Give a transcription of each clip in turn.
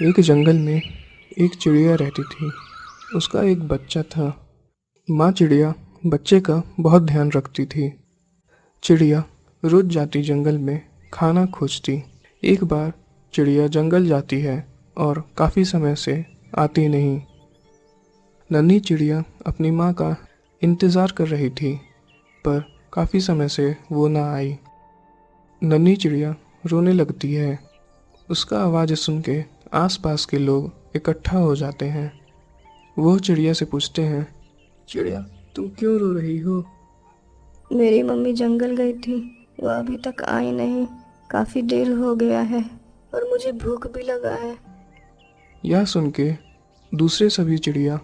एक जंगल में एक चिड़िया रहती थी। उसका एक बच्चा था। माँ चिड़िया बच्चे का बहुत ध्यान रखती थी। चिड़िया रोज जाती जंगल में खाना खोजती। एक बार चिड़िया जंगल जाती है और काफ़ी समय से आती नहीं। नन्ही चिड़िया अपनी माँ का इंतज़ार कर रही थी, पर काफ़ी समय से वो ना आई। नन्ही चिड़िया रोने लगती है। उसका आवाज़ सुन के आसपास के लोग इकट्ठा हो जाते हैं। वो चिड़िया से पूछते हैं, चिड़िया तुम क्यों रो रही हो? मेरी मम्मी जंगल गई थी, वो अभी तक आई नहीं। काफी देर हो गया है और मुझे भूख भी लगा है। यह सुन के दूसरे सभी चिड़िया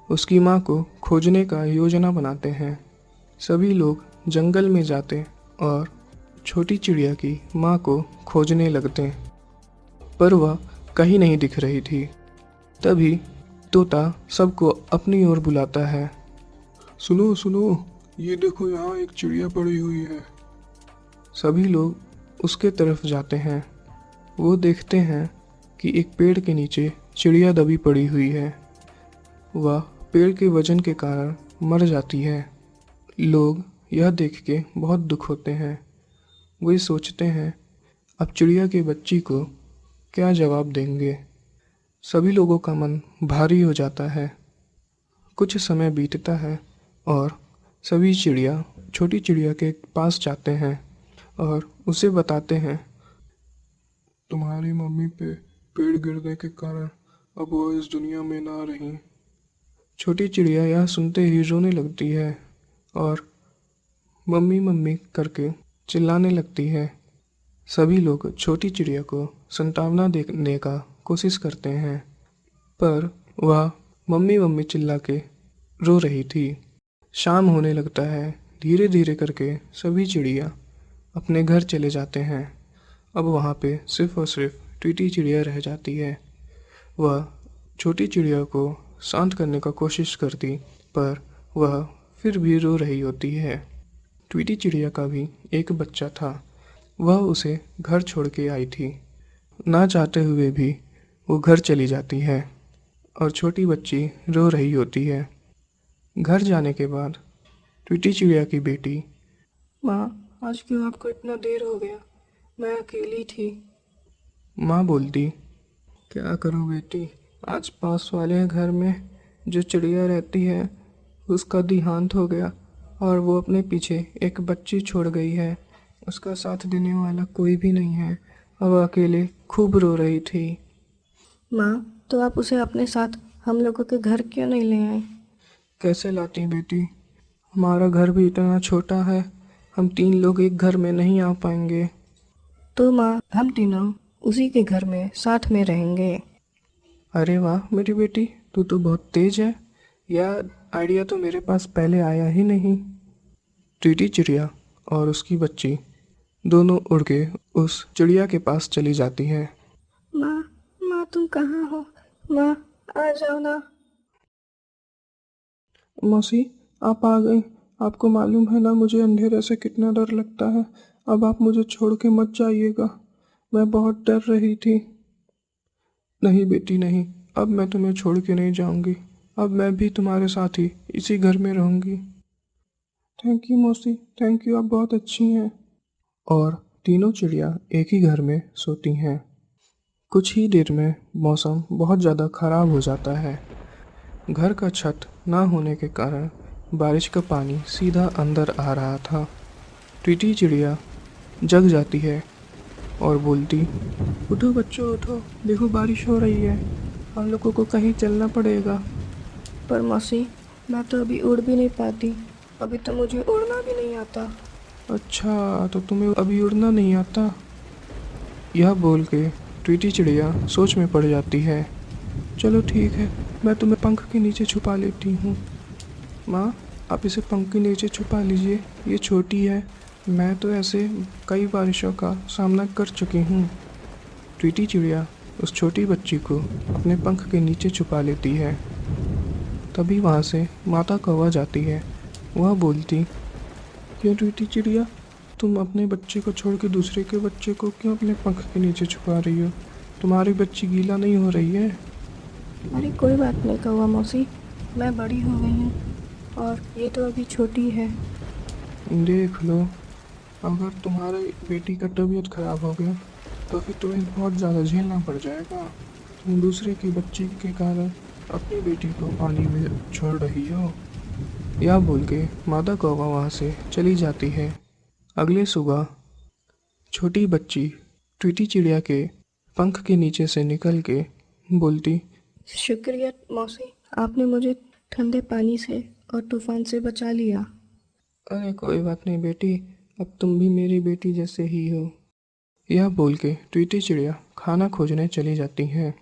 उसकी माँ को खोजने का योजना बनाते हैं। सभी लोग जंगल में जाते और छोटी चिड़िया की माँ को खोजने लगते, पर वह कहीं नहीं दिख रही थी। तभी तोता सबको अपनी ओर बुलाता है। सुनो सुनो, ये देखो यहाँ एक चिड़िया पड़ी हुई है। सभी लोग उसके तरफ जाते हैं। वो देखते हैं कि एक पेड़ के नीचे चिड़िया दबी पड़ी हुई है। वह पेड़ के वजन के कारण मर जाती है। लोग यह देख के बहुत दुख होते हैं। वे सोचते हैं अब चिड़िया के बच्ची को क्या जवाब देंगे। सभी लोगों का मन भारी हो जाता है। कुछ समय बीतता है और सभी चिड़िया छोटी चिड़िया के पास जाते हैं और उसे बताते हैं, तुम्हारी मम्मी पे पेड़ गिरने के कारण अब वो इस दुनिया में ना रही। छोटी चिड़िया यह सुनते ही रोने लगती है और मम्मी मम्मी करके चिल्लाने लगती है। सभी लोग छोटी चिड़िया को सांत्वना देने का कोशिश करते हैं, पर वह मम्मी मम्मी चिल्ला के रो रही थी। शाम होने लगता है। धीरे धीरे करके सभी चिड़िया अपने घर चले जाते हैं। अब वहाँ पे सिर्फ और सिर्फ ट्वीटी चिड़िया रह जाती है। वह छोटी चिड़िया को शांत करने का कोशिश करती, पर वह फिर भी रो रही होती है। ट्वीटी चिड़िया का भी एक बच्चा था। वह उसे घर छोड़ के आई थी। ना चाहते हुए भी वो घर चली जाती है और छोटी बच्ची रो रही होती है। घर जाने के बाद ट्वीटी चिड़िया की बेटी, माँ आज क्यों आपको इतना देर हो गया? मैं अकेली थी। माँ बोलती, क्या करूँ बेटी, आज पास वाले घर में जो चिड़िया रहती है उसका देहांत हो गया और वो अपने पीछे एक बच्ची छोड़ गई है। उसका साथ देने वाला कोई भी नहीं है और वो अकेले खूब रो रही थी। माँ, तो आप उसे अपने साथ हम लोगों के घर क्यों नहीं ले आए? कैसे लाती बेटी, हमारा घर भी इतना छोटा है, हम 3 लोग एक घर में नहीं आ पाएंगे। तो माँ, हम तीनों उसी के घर में साथ में रहेंगे। अरे वाह मेरी बेटी, तू तो बहुत तेज है। यह आइडिया तो मेरे पास पहले आया ही नहीं। टीटी चिड़िया और उसकी बच्ची दोनों उड़ के उस चिड़िया के पास चली जाती हैं। माँ, माँ तुम कहाँ हो? माँ, आ जाओ ना। मौसी, आप आ गई। आपको मालूम है ना मुझे अंधेरे से कितना डर लगता है। अब आप मुझे छोड़ के मत जाइएगा, मैं बहुत डर रही थी। नहीं बेटी नहीं, अब मैं तुम्हें छोड़ के नहीं जाऊंगी। अब मैं भी तुम्हारे साथ ही इसी घर में रहूंगी। थैंक यू मौसी, थैंक यू, आप बहुत अच्छी हैं। और तीनों चिड़िया एक ही घर में सोती हैं। कुछ ही देर में मौसम बहुत ज़्यादा ख़राब हो जाता है। घर का छत ना होने के कारण बारिश का पानी सीधा अंदर आ रहा था। ट्वीटी चिड़िया जग जाती है और बोलती, उठो बच्चों उठो, देखो बारिश हो रही है, हम लोगों को कहीं चलना पड़ेगा। पर मौसी, मैं तो अभी उड़ भी नहीं पाती। अभी तो मुझे उड़ना भी नहीं आता। अच्छा, तो तुम्हें अभी उड़ना नहीं आता? यह बोल के ट्वीटी चिड़िया सोच में पड़ जाती है। चलो ठीक है, मैं तुम्हें पंख के नीचे छुपा लेती हूँ। माँ, आप इसे पंख के नीचे छुपा लीजिए, ये छोटी है। मैं तो ऐसे कई बारिशों का सामना कर चुकी हूँ। ट्वीटी चिड़िया उस छोटी बच्ची को अपने पंख के नीचे छुपा लेती है। तभी वहाँ से माता कौवा जाती है वह बोलती, क्यों ट्वीटी चिड़िया, तुम अपने बच्चे को छोड़ के दूसरे के बच्चे को क्यों अपने पंख के नीचे छुपा रही हो? तुम्हारी बच्ची गीला नहीं हो रही है? अरे कोई बात नहीं कौवा मौसी, मैं बड़ी हो गई हूँ और ये तो अभी छोटी है। देख लो, अगर तुम्हारी बेटी का तबीयत खराब हो गया तो फिर तुम्हें बहुत ज़्यादा झेलना पड़ जाएगा। तुम दूसरे के बच्चे के कारण अपनी बेटी को पानी में छोड़ रही हो। यह बोल के मादा कौवा वहाँ से चली जाती है। अगले सुबह छोटी बच्ची ट्वीटी चिड़िया के पंख के नीचे से निकल के बोलती, शुक्रिया मौसी, आपने मुझे ठंडे पानी से और तूफान से बचा लिया। अरे कोई बात नहीं बेटी, अब तुम भी मेरी बेटी जैसे ही हो। यह बोल के ट्वीटी चिड़िया खाना खोजने चली जाती है।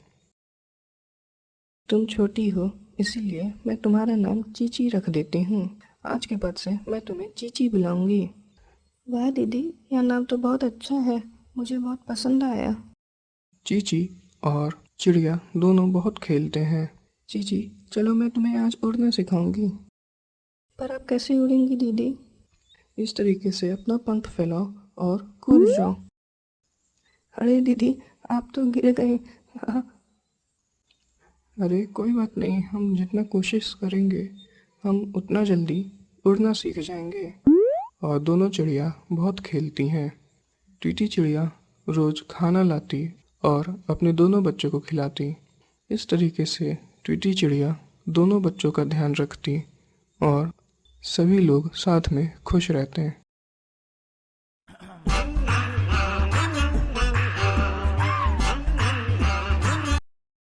तुम छोटी हो इसीलिए मैं तुम्हारा नाम चीची रख देती हूँ। आज के बाद से मैं तुम्हें चीची बुलाऊंगी। वाह दीदी, यह नाम तो बहुत अच्छा है, मुझे बहुत पसंद आया। चीची और चिड़िया दोनों बहुत खेलते हैं। चीची, चलो मैं तुम्हें आज उड़ना सिखाऊंगी। पर आप कैसे उड़ेंगी दीदी? इस तरीके से अपना पंख फैलाओ और कूद जाओ। अरे दीदी, आप तो गिर गए। अरे कोई बात नहीं, हम जितना कोशिश करेंगे हम उतना जल्दी उड़ना सीख जाएंगे। और दोनों चिड़िया बहुत खेलती हैं। ट्वीटी चिड़िया रोज खाना लाती और अपने दोनों बच्चों को खिलाती। इस तरीके से ट्वीटी चिड़िया दोनों बच्चों का ध्यान रखती और सभी लोग साथ में खुश रहते हैं।